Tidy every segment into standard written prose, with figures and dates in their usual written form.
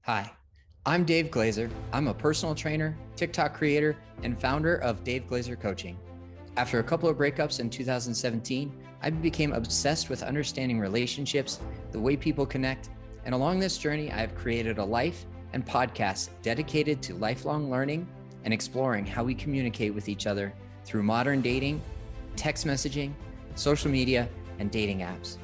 Hi, I'm Dave Glazer. I'm a personal trainer, TikTok creator, and founder of Dave Glazer Coaching. After a couple of breakups in 2017, I became obsessed with understanding relationships, the way people connect, and along this journey, I have created a life and podcast dedicated to lifelong learning and exploring how we communicate with each other through modern dating, text messaging, social media, and dating apps.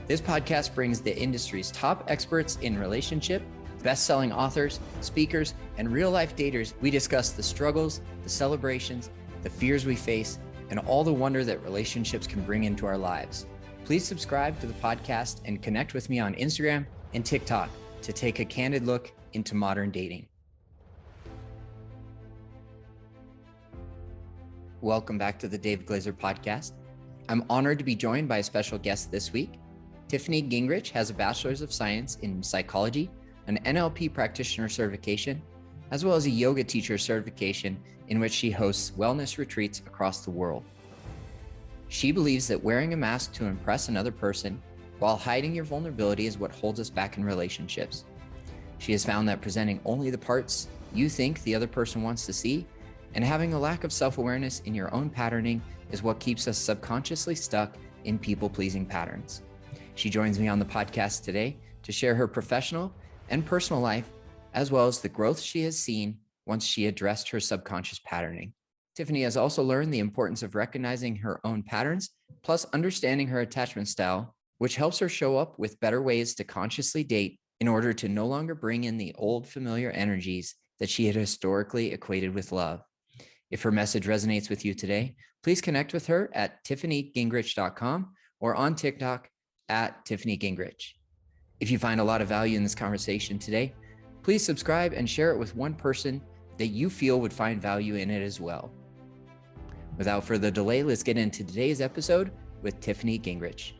This podcast brings the industry's top experts in relationship, best-selling authors, speakers, and real-life daters. We discuss the struggles, the celebrations, the fears we face, and all the wonder that relationships can bring into our lives. Please subscribe to the podcast and connect with me on Instagram and TikTok to take a candid look into modern dating. Welcome back to the Dave Glazer podcast. I'm honored to be joined by a special guest this week. Tiffany Gingrich has a Bachelor's of Science in Psychology, an NLP practitioner certification, as well as a yoga teacher certification in which she hosts wellness retreats across the world. She believes that wearing a mask to impress another person while hiding your vulnerability is what holds us back in relationships. She has found that presenting only the parts you think the other person wants to see and having a lack of self-awareness in your own patterning is what keeps us subconsciously stuck in people-pleasing patterns. She joins me on the podcast today to share her professional and personal life, as well as the growth she has seen once she addressed her subconscious patterning. Tiffany has also learned the importance of recognizing her own patterns, plus understanding her attachment style, which helps her show up with better ways to consciously date in order to no longer bring in the old familiar energies that she had historically equated with love. If her message resonates with you today, please connect with her at tiffanygingrich.com or on TikTok at Tiffany Gingrich. If you find a lot of value in this conversation today, please subscribe and share it with one person that you feel would find value in it as well. Without further delay, let's get into today's episode with Tiffany Gingrich.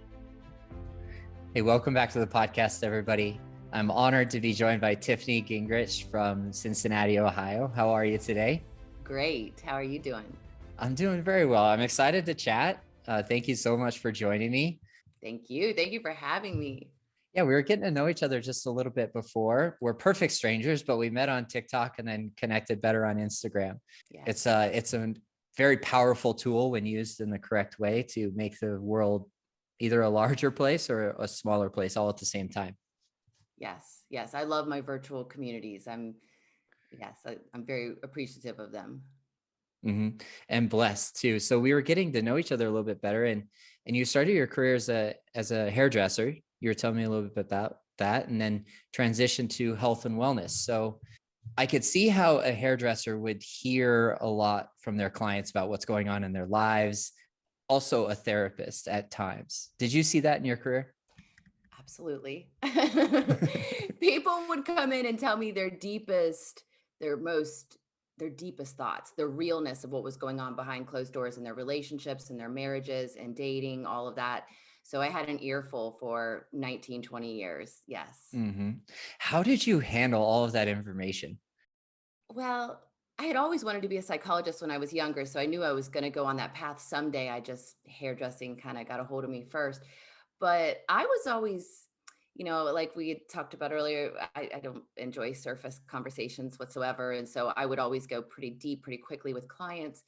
Hey, welcome back to the podcast, everybody. I'm honored to be joined by Tiffany Gingrich from Cincinnati, Ohio. How are you today? Great. How are you doing? I'm doing very well. I'm excited to chat. Thank you so much for joining me. Thank you. Thank you for having me. Yeah, we were getting to know each other just a little bit before. We're perfect strangers, but we met on TikTok and then connected better on Instagram. Yes. It's a very powerful tool when used in the correct way to make the world either a larger place or a smaller place all at the same time. Yes. Yes. I love my virtual communities. I'm very appreciative of them. Mm-hmm. And blessed too. So we were getting to know each other a little bit better, and you started your career as a hairdresser. You were telling me a little bit about that, and then transitioned to health and wellness. So I could see how a hairdresser would hear a lot from their clients about what's going on in their lives. Also a therapist at times. Did you see that in your career? Absolutely. People would come in and tell me their deepest thoughts, the realness of what was going on behind closed doors in their relationships and their marriages and dating, all of that. So I had an earful for 19, 20 years. Yes. Mm-hmm. How did you handle all of that information? Well, I had always wanted to be a psychologist when I was younger, so I knew I was going to go on that path someday. I just hairdressing kind of got a hold of me first. But I was always, like we had talked about earlier, I don't enjoy surface conversations whatsoever. And so I would always go pretty deep, pretty quickly with clients.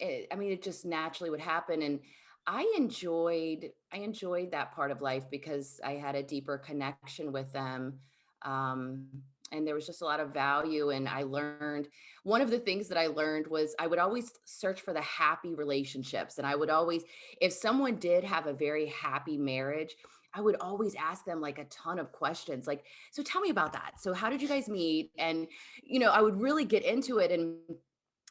It just naturally would happen. And I enjoyed that part of life because I had a deeper connection with them. Um, and there was just a lot of value. And I learned one of the things that I learned was I would always search for the happy relationships. And I would always, if someone did have a very happy marriage, I would always ask them like a ton of questions, like, so tell me about that. So how did you guys meet? And, I would really get into it. And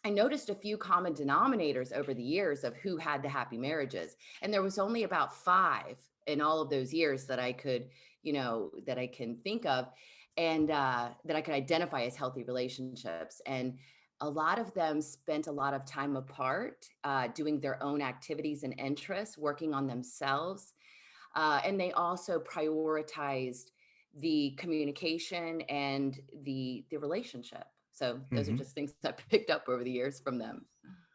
I noticed a few common denominators over the years of who had the happy marriages. And there was only about 5 in all of those years that I could, that I can think of and that I could identify as healthy relationships. And a lot of them spent a lot of time apart, doing their own activities and interests, working on themselves. And they also prioritized the communication and the relationship. So those are Mm-hmm. just things I picked up over the years from them.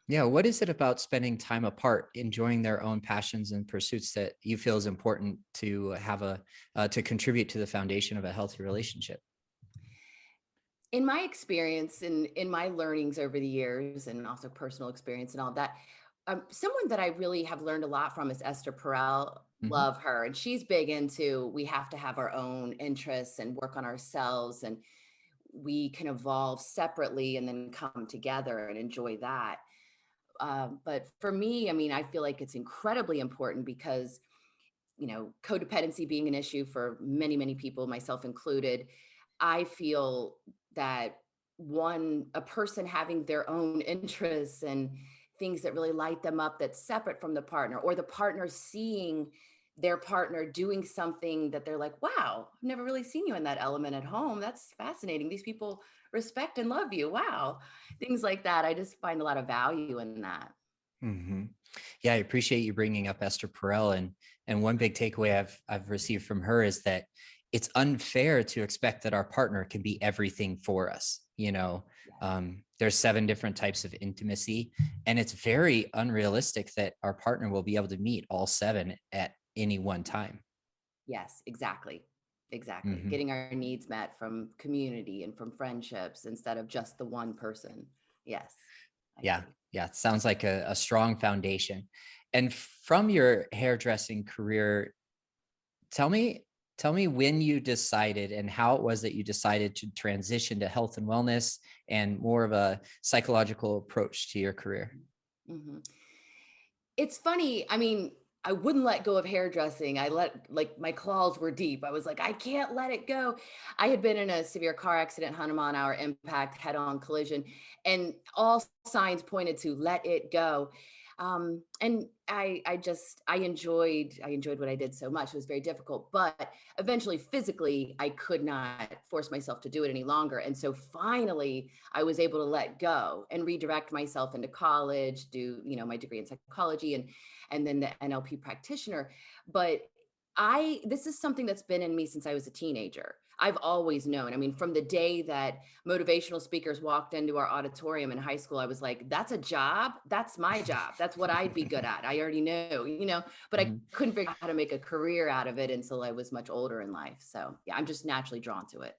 Yeah. What is it about spending time apart, enjoying their own passions and pursuits that you feel is important to have to contribute to the foundation of a healthy relationship? In my experience and in my learnings over the years, and also personal experience and all that, someone that I really have learned a lot from is Esther Perel. Hmm. Love her. And she's big into we have to have our own interests and work on ourselves, and we can evolve separately and then come together and enjoy that. But for me, I mean, I feel like it's incredibly important because, codependency being an issue for many, many people, myself included, I feel that a person having their own interests and things that really light them up that's separate from the partner, or the partner seeing their partner doing something that they're like, wow, I've never really seen you in that element at home. That's fascinating. These people respect and love you. Wow. Things like that. I just find a lot of value in that. Hmm. Yeah, I appreciate you bringing up Esther Perel, and one big takeaway I've received from her is that it's unfair to expect that our partner can be everything for us. Yes. There's 7 different types of intimacy, and it's very unrealistic that our partner will be able to meet all 7 at any one time. Yes, exactly. Exactly. Hmm. Getting our needs met from community and from friendships instead of just the one person. Yes, I Yeah, agree. yeah, it sounds like a strong foundation. And from your hairdressing career, Tell me tell me when you decided and how it was that you decided to transition to health and wellness and more of a psychological approach to your career. Mhm. It's funny. I mean, I wouldn't let go of hairdressing. Like, my claws were deep. I was like, I can't let it go. I had been in a severe car accident, 100-mile-an-hour impact, head-on collision, and all signs pointed to let it go. And I enjoyed what I did so much. It was very difficult, but eventually, physically, I could not force myself to do it any longer. And so, finally, I was able to let go and redirect myself into college, do, my degree in psychology, and then the NLP practitioner. But this is something that's been in me since I was a teenager. I've always known. I mean, from the day that motivational speakers walked into our auditorium in high school, I was like, that's a job. That's my job. That's what I'd be good at. I already knew, but I Mhm. couldn't figure out how to make a career out of it until I was much older in life. So yeah, I'm just naturally drawn to it.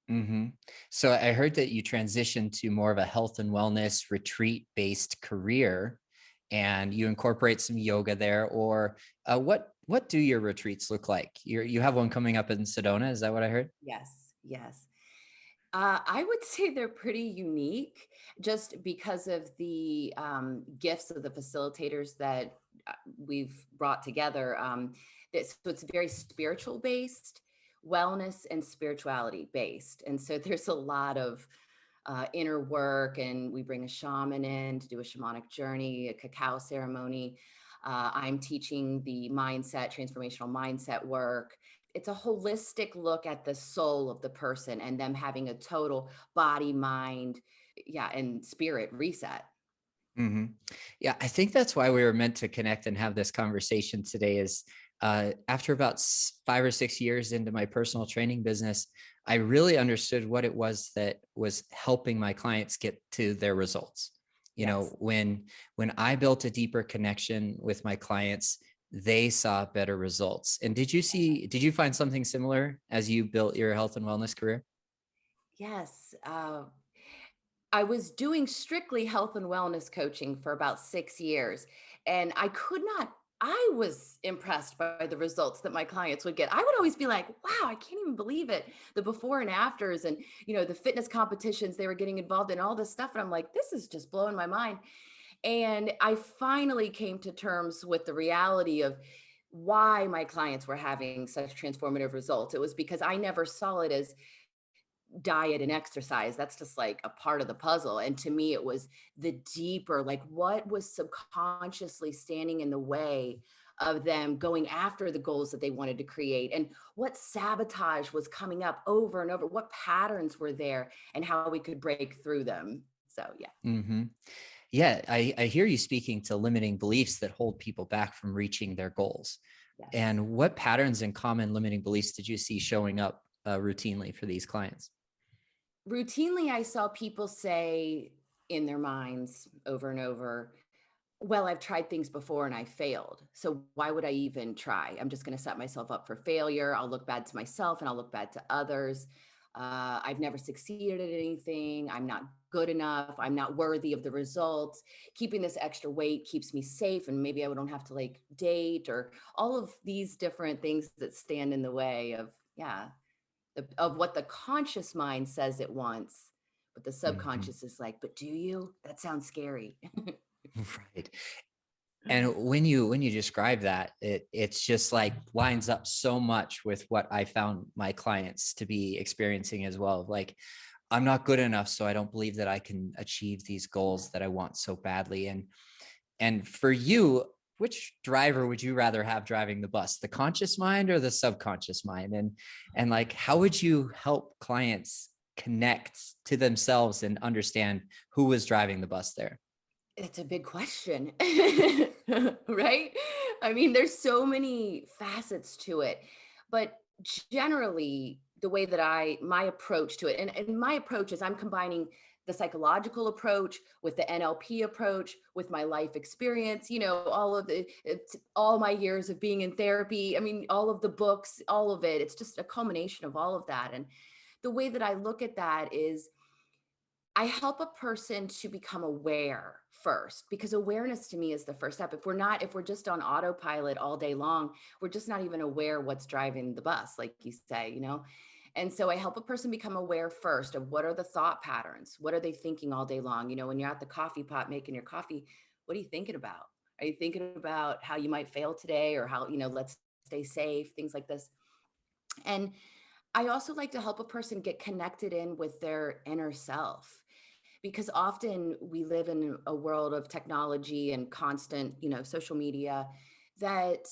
Mhm. So I heard that you transitioned to more of a health and wellness retreat-based career, and you incorporate some yoga there. Or what do your retreats look like? You have one coming up in Sedona, is that what I heard? Yes, yes. I would say they're pretty unique just because of the gifts of the facilitators that we've brought together. So it's very spiritual based, wellness and spirituality based. And so there's a lot of inner work, and we bring a shaman in to do a shamanic journey, a cacao ceremony. I'm teaching the transformational mindset work. It's a holistic look at the soul of the person and them having a total body, mind, yeah, and spirit reset. Hmm. Yeah, I think that's why we were meant to connect and have this conversation today. Is after about 5 or 6 years into my personal training business, I really understood what it was that was helping my clients get to their results. Yes. When I built a deeper connection with my clients, they saw better results. And did you find something similar as you built your health and wellness career? Yes. I was doing strictly health and wellness coaching for about 6 years, and I was impressed by the results that my clients would get. I would always be like, wow, I can't even believe it. The before and afters, and, the fitness competitions they were getting involved in, all this stuff. And I'm like, this is just blowing my mind. And I finally came to terms with the reality of why my clients were having such transformative results. It was because I never saw it as diet and exercise. That's just like a part of the puzzle. And to me, it was the deeper, like what was subconsciously standing in the way of them going after the goals that they wanted to create, and what sabotage was coming up over and over, what patterns were there, and how we could break through them. So, yeah. Hmm. Yeah, I hear you speaking to limiting beliefs that hold people back from reaching their goals. Yes. And what patterns and common limiting beliefs did you see showing up routinely for these clients? Routinely, I saw people say, in their minds over and over, well, I've tried things before and I failed. So why would I even try? I'm just going to set myself up for failure. I'll look bad to myself and I'll look bad to others. I've never succeeded at anything. I'm not good enough. I'm not worthy of the results. Keeping this extra weight keeps me safe. And maybe I don't have to like date, or all of these different things that stand in the way of, yeah, of what the conscious mind says it wants. But the Mhm. subconscious is like, but do you? That sounds scary. Right. And when you describe that, it's just like lines up so much with what I found my clients to be experiencing as well. Like, I'm not good enough, so I don't believe that I can achieve these goals that I want so badly. And for you, which driver would you rather have driving the bus, the conscious mind or the subconscious mind? And like, how would you help clients connect to themselves and understand who was driving the bus there? It's a big question, right? I mean, there's so many facets to it, but generally, the way that my approach to it, and my approach is I'm combining the psychological approach with the NLP approach, with my life experience, all of it's all my years of being in therapy. I mean, all of the books, all of it. It's just a culmination of all of that. And the way that I look at that is I help a person to become aware first, because awareness to me is the first step. If we're just on autopilot all day long, we're just not even aware what's driving the bus, like you say. And so I help a person become aware first of what are the thought patterns? What are they thinking all day long? When you're at the coffee pot making your coffee, what are you thinking about? Are you thinking about how you might fail today, or how, let's stay safe, things like this? And I also like to help a person get connected in with their inner self, because often we live in a world of technology and constant, social media, that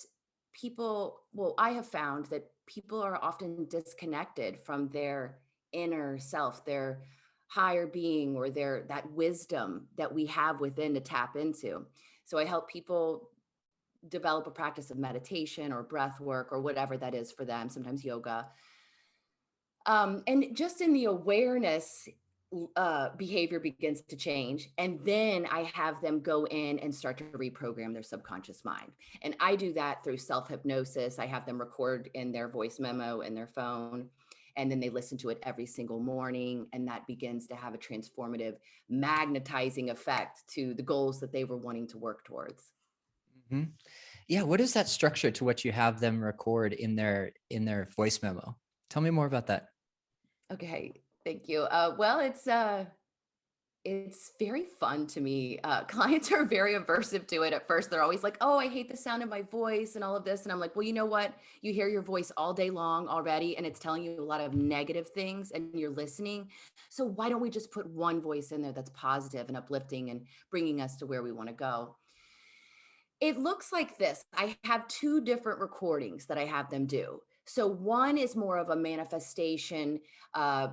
I have found that people are often disconnected from their inner self, their higher being, or that wisdom that we have within to tap into. So I help people develop a practice of meditation or breath work or whatever that is for them, sometimes yoga. And just in the awareness, behavior begins to change. And then I have them go in and start to reprogram their subconscious mind. And I do that through self hypnosis. I have them record in their voice memo in their phone. And then they listen to it every single morning. And that begins to have a transformative, magnetizing effect to the goals that they were wanting to work towards. Mhm. Yeah. What is that structure to what you have them record in their voice memo? Tell me more about that. Okay. Thank you. Well, it's very fun to me. Clients are very aversive to it at first. They're always like, "Oh, I hate the sound of my voice and all of this." And I'm like, "Well, you know what? You hear your voice all day long already, and it's telling you a lot of negative things, and you're listening. So why don't we just put one voice in there that's positive and uplifting and bringing us to where we want to go?" It looks like this. I have two different recordings that I have them do. So one is more of a manifestation, uh,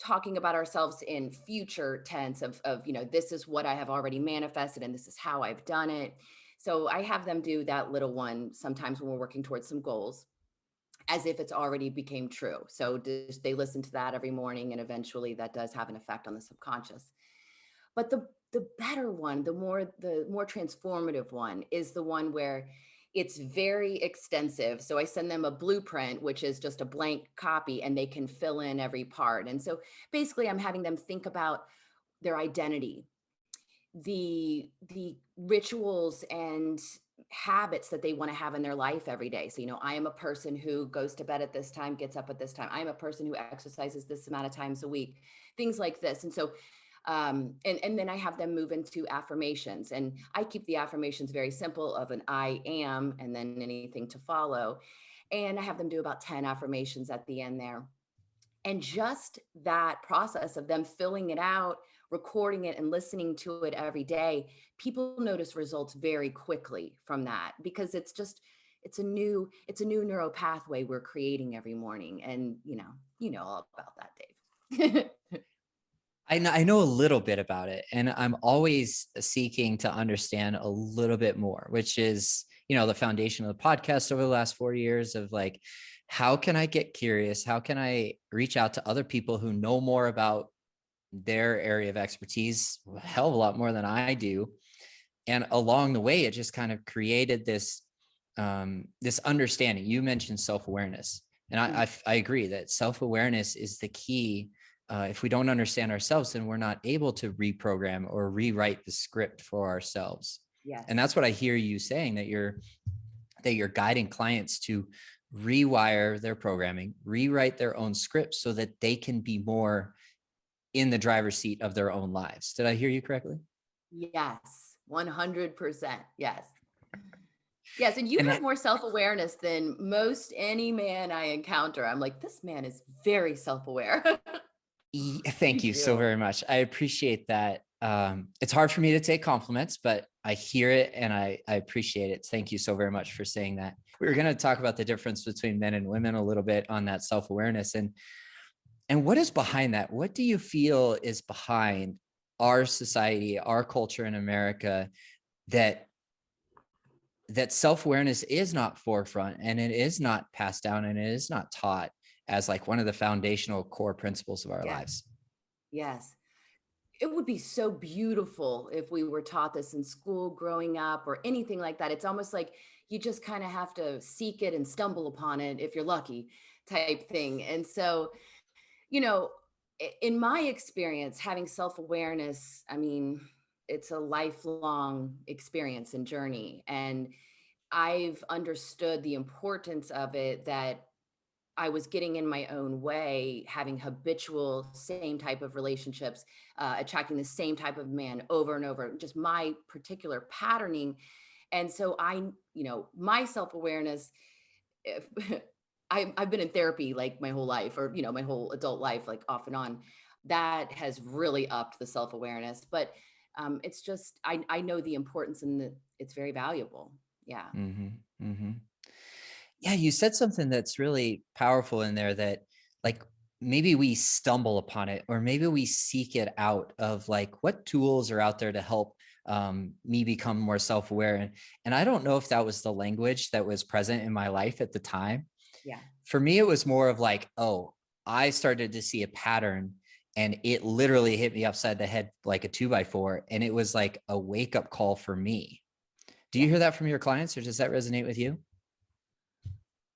talking about ourselves in future tense of, this is what I have already manifested and this is how I've done it. So I have them do that little one sometimes when we're working towards some goals, as if it's already became true. So they listen to that every morning, and eventually that does have an effect on the subconscious. But the better one, the more transformative one, is the one where it's very extensive. So I send them a blueprint, which is just a blank copy, and they can fill in every part. And so basically I'm having them think about their identity, the rituals and habits that they want to have in their life every day. So, I am a person who goes to bed at this time, gets up at this time. I am a person who exercises this amount of times a week, things like this. And so and then I have them move into affirmations, and I keep the affirmations very simple, of an I am and then anything to follow. And I have them do about 10 affirmations at the end there. And just that process of them filling it out, recording it, and listening to it every day, people notice results very quickly from that, because it's a new neural pathway we're creating every morning. And you know all about that, Dave. I know a little bit about it, and I'm always seeking to understand a little bit more, which is, the foundation of the podcast over the last 4 years of like, how can I get curious? How can I reach out to other people who know more about their area of expertise a hell of a lot more than I do. And along the way, it just kind of created this understanding. You mentioned self-awareness, and I agree that self-awareness is the key. If we don't understand ourselves, then we're not able to reprogram or rewrite the script for ourselves. Yes. And that's what I hear you saying, that you're guiding clients to rewire their programming, rewrite their own scripts so that they can be more in the driver's seat of their own lives. Did I hear you correctly? Yes. 100%. Yes. Yes. And you And have more self-awareness than most any man I encounter. I'm like, this man is very self-aware. thank You you so do. very much. I appreciate that. It's hard for me to take compliments, but I hear it and I appreciate it. Thank you so very much for saying that. We were going to talk about the difference between men and women a little bit on that self-awareness, and what is behind that? What do you feel is behind our society, our culture in America, that self-awareness is not forefront, and it is not passed down, and it is not taught as like one of the foundational core principles of our Yes. lives? Yes. It would be so beautiful if we were taught this in school growing up or anything like that. It's almost like you just kind of have to seek it and stumble upon it if you're lucky, type thing. And so, you know, in my experience, having self awareness, I mean, it's a lifelong experience and journey. And I've understood the importance of it, that I was getting in my own way, having habitual same type of relationships, attracting the same type of man over and over, just my particular patterning. And so my self awareness, I've been in therapy like my whole life, or, my whole adult life, like off and on. That has really upped the self awareness. But it's just, I know the importance, and it's very valuable. Yeah. Mm-hmm. Mm-hmm. Yeah, you said something that's really powerful in there, that like maybe we stumble upon it, or maybe we seek it out of like what tools are out there to help me become more self-aware. And I don't know if that was the language that was present in my life at the time. Yeah. For me, it was more of like, oh, I started to see a pattern, and it literally hit me upside the head like a 2x4. And it was like a wake-up call for me. Do you Yeah. hear that from your clients, or does that resonate with you?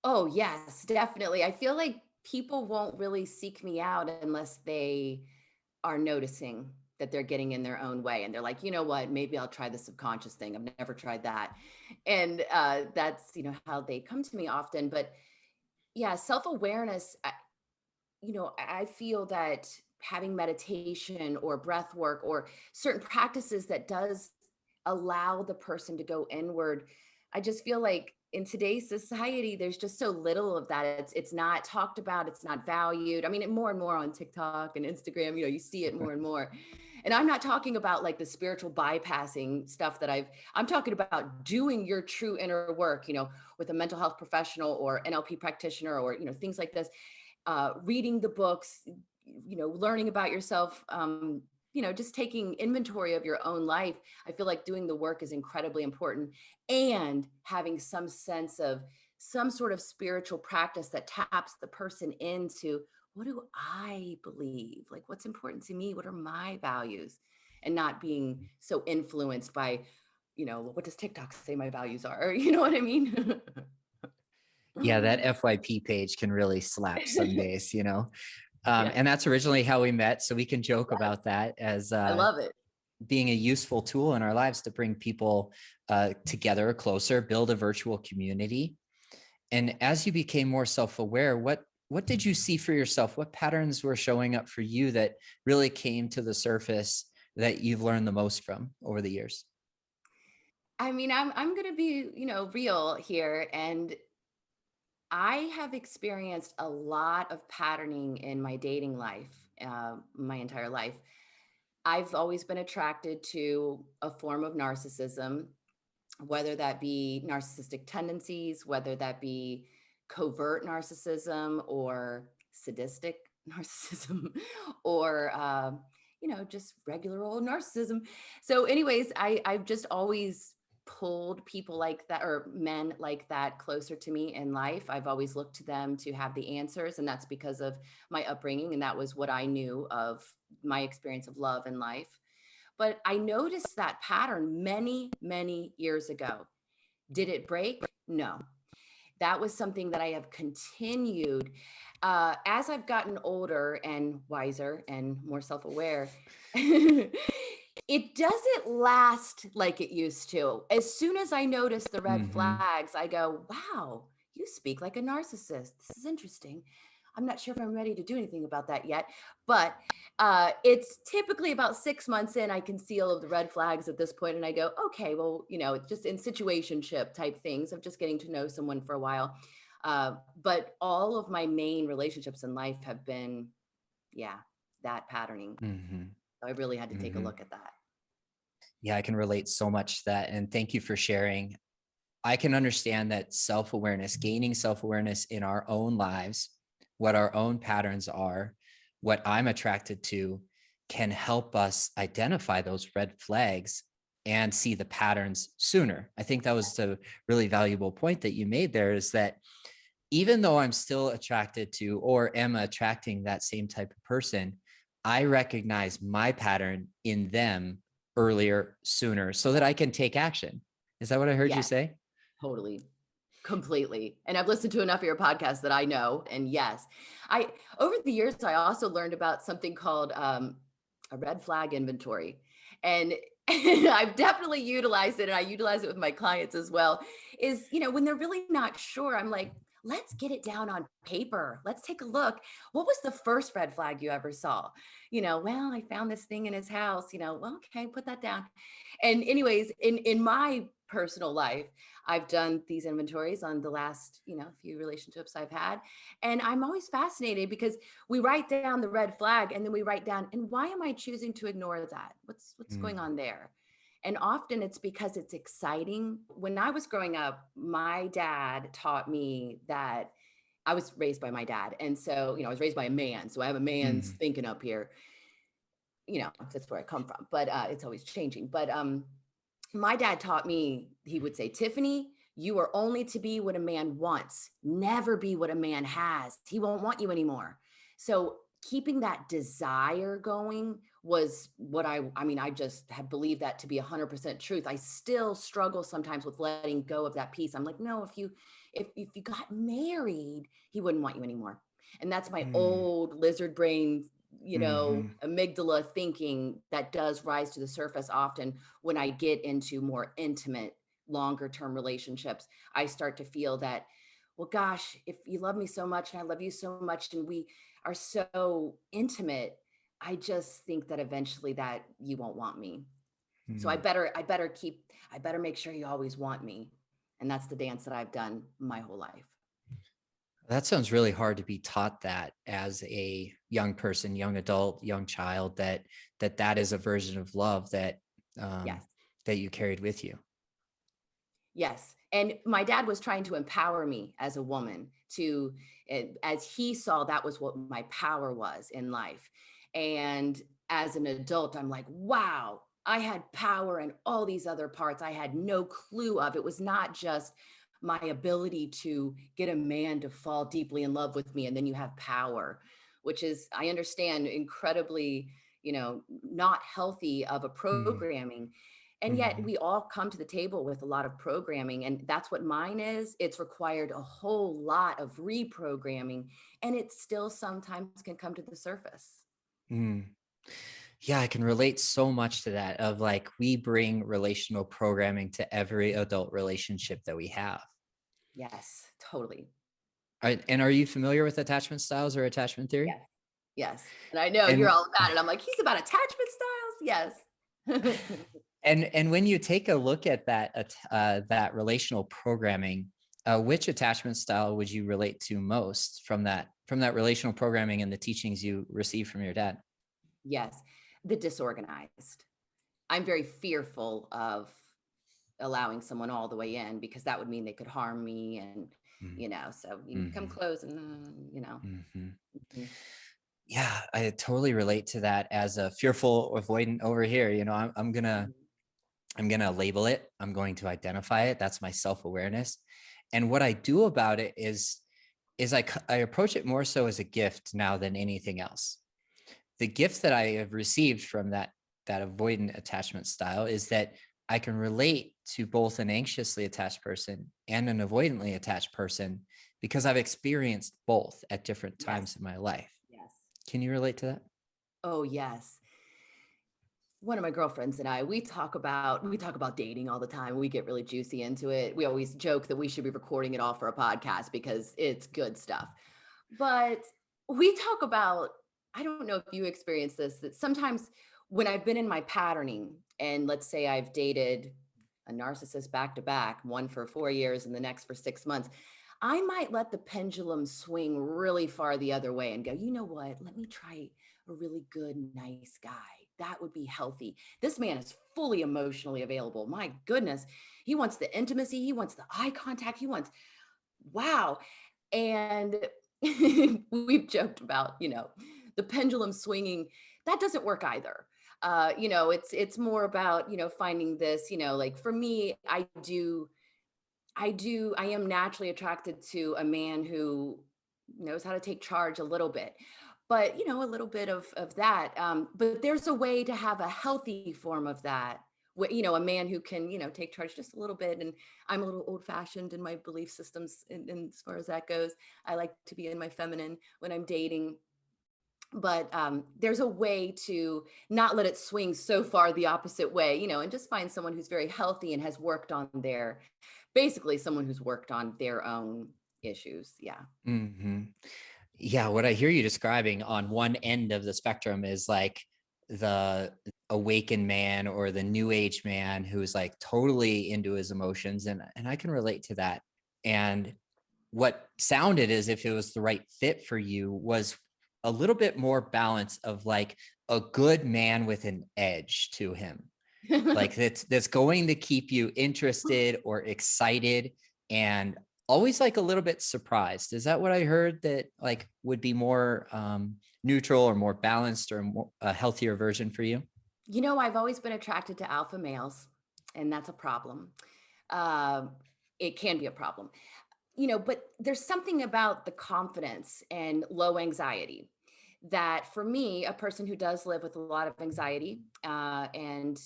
Oh, yes, definitely. I feel like people won't really seek me out unless they are noticing that they're getting in their own way. And they're like, you know what, maybe I'll try the subconscious thing. I've never tried that. And that's, how they come to me often. But yeah, self awareness, I feel that having meditation or breath work or certain practices that does allow the person to go inward. I just feel like in today's society, there's just so little of that. It's not talked about, it's not valued. I mean, more and more on TikTok and Instagram, you see it more and more. And I'm not talking about like the spiritual bypassing stuff that I'm talking about doing your true inner work, with a mental health professional or NLP practitioner, or, things like this, reading the books, learning about yourself, just taking inventory of your own life. I feel like doing the work is incredibly important, and having some sense of some sort of spiritual practice that taps the person into, what do I believe? Like, what's important to me? What are my values? And not being so influenced by, what does TikTok say my values are? You know what I mean? Yeah, that FYP page can really slap some days, Yes, and that's originally how we met. So we can joke about that as I love it. being a useful tool in our lives to bring people together closer, build a virtual community. And as you became more self-aware, what did you see for yourself? What patterns were showing up for you that really came to the surface that you've learned the most from over the years? I mean, I'm gonna be, real here. And I have experienced a lot of patterning in my dating life, my entire life. I've always been attracted to a form of narcissism, whether that be narcissistic tendencies, whether that be covert narcissism or sadistic narcissism, or just regular old narcissism. So, anyways, I've just always pulled people like that or men like that closer to me in life. I've always looked to them to have the answers, and that's because of my upbringing, and that was what I knew of my experience of love in life. But I noticed that pattern many, many years ago. Did it break? No. That was something that I have continued as I've gotten older and wiser and more self aware. It doesn't last like it used to. As soon as I notice the red Mm-hmm. flags, I go, wow, you speak like a narcissist. This is interesting. I'm not sure if I'm ready to do anything about that yet, but it's typically about 6 months in, I can see all of the red flags at this point, and I go, okay, well, it's just in situationship type things of just getting to know someone for a while. But all of my main relationships in life have been, yeah, that patterning. Mm-hmm. So I really had to take a Mm-hmm. look at that. Yeah, I can relate so much to that. And thank you for sharing. I can understand that self-awareness, gaining self-awareness in our own lives, what our own patterns are, what I'm attracted to, can help us identify those red flags and see the patterns sooner. I think that was a really valuable point that you made there, is that even though I'm still attracted to or am attracting that same type of person, I recognize my pattern in them earlier, sooner, so that I can take action. Is that what I heard you Yes, say? totally. Completely. And I've listened to enough of your podcasts that I know. And yes, I over the years I also learned about something called a red flag inventory. And I've definitely utilized it, and I utilize it with my clients as well. Is, when they're really not sure, I'm like, let's get it down on paper. Let's take a look. What was the first red flag you ever saw? Well, I found this thing in his house, well, okay, put that down. And anyways, in my personal life, I've done these inventories on the last, few relationships I've had. And I'm always fascinated because we write down the red flag and then we write down, and why am I choosing to ignore that? What's going Mm, on there? And often it's because it's exciting. When I was growing up, my dad taught me that I was raised by my dad. And so, I was raised by a man. So I have a man's mm, thinking up here, that's where I come from, but it's always changing. But my dad taught me, he would say, Tiffany, you are only to be what a man wants, never be what a man has. He won't want you anymore. So keeping that desire going was what I just have believed that to be 100% truth. I still struggle sometimes with letting go of that piece. I'm like, no, if you got married, he wouldn't want you anymore. And that's my mm, old lizard brain, mhm, amygdala thinking that does rise to the surface often when I get into more intimate, longer term relationships. I start to feel that, well, gosh, if you love me so much and I love you so much and we are so intimate, I just think that eventually that you won't want me. So mm. I better make sure you always want me. And that's the dance that I've done my whole life. That sounds really hard to be taught that as a young person, young adult, young child, that is a version of love that um, Yes. that you carried with you. Yes. And my dad was trying to empower me as a woman to, as he saw that was what my power was in life. And as an adult, I'm like, wow, I had power in all these other parts I had no clue of. It was not just my ability to get a man to fall deeply in love with me. And then you have power, which is, I understand, incredibly, not healthy of a Mm, programming. And yet mhm, we all come to the table with a lot of programming, and that's what mine is. It's required a whole lot of reprogramming, and it still sometimes can come to the surface. mm. Yeah, I can relate so much to that, of like, we bring relational programming to every adult relationship that we have. Yes, totally. And are you familiar with attachment styles or attachment theory? Yes. Yes. And I know you're And all about it. I'm like, he's about attachment styles. Yes. and when you take a look at that relational programming, which attachment style would you relate to most from that relational programming and the teachings you received from your dad? Yes. The disorganized. I'm very fearful of allowing someone all the way in because that would mean they could harm me. And, so you come Mm-hmm. close and, Mm-hmm. mhm. Yeah, I totally relate to that as a fearful avoidant over here. I'm gonna Mhm. I'm going to label it. I'm going to identify it. That's my self-awareness. And what I do about it is I approach it more so as a gift now than anything else. The gift that I have received from that avoidant attachment style is that I can relate to both an anxiously attached person and an avoidantly attached person because I've experienced both at different Yes. times in my life. Yes. Can you relate to that? Oh, yes. One of my girlfriends and I, we talk about dating all the time. We get really juicy into it. We always joke that we should be recording it all for a podcast because it's good stuff. But we talk about, I don't know if you experience this, that sometimes when I've been in my patterning, and let's say I've dated a narcissist back to back, one for 4 years and the next for 6 months, I might let the pendulum swing really far the other way and go, you know what? Let me try a really good, nice guy. That would be healthy. This man is fully emotionally available. My goodness. He wants the intimacy, he wants the eye contact, he wants, wow. And we've joked about, the pendulum swinging. That doesn't work either. It's more about, finding this, like for me, I am naturally attracted to a man who knows how to take charge a little bit, but a little bit of that. But there's a way to have a healthy form of that. A man who can, take charge just a little bit. And I'm a little old fashioned in my belief systems, in as far as that goes. I like to be in my feminine when I'm dating. But there's a way to not let it swing so far the opposite way, and just find someone who's very healthy and has worked on basically someone who's worked on their own issues. Yeah. Mm-hmm. Yeah, what I hear you describing on one end of the spectrum is like the awakened man or the new age man who's like totally into his emotions, and I can relate to that. And what sounded as if it was the right fit for you was a little bit more balance of like a good man with an edge to him, like that's going to keep you interested or excited and always like a little bit surprised. Is that what I heard, that like would be more neutral or more balanced or more, a healthier version for you? I've always been attracted to alpha males, and that's a problem. Um, it can be a problem, but there's something about the confidence and low anxiety that for me, a person who does live with a lot of anxiety, and,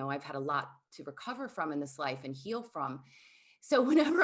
I've had a lot to recover from in this life and heal from. So whenever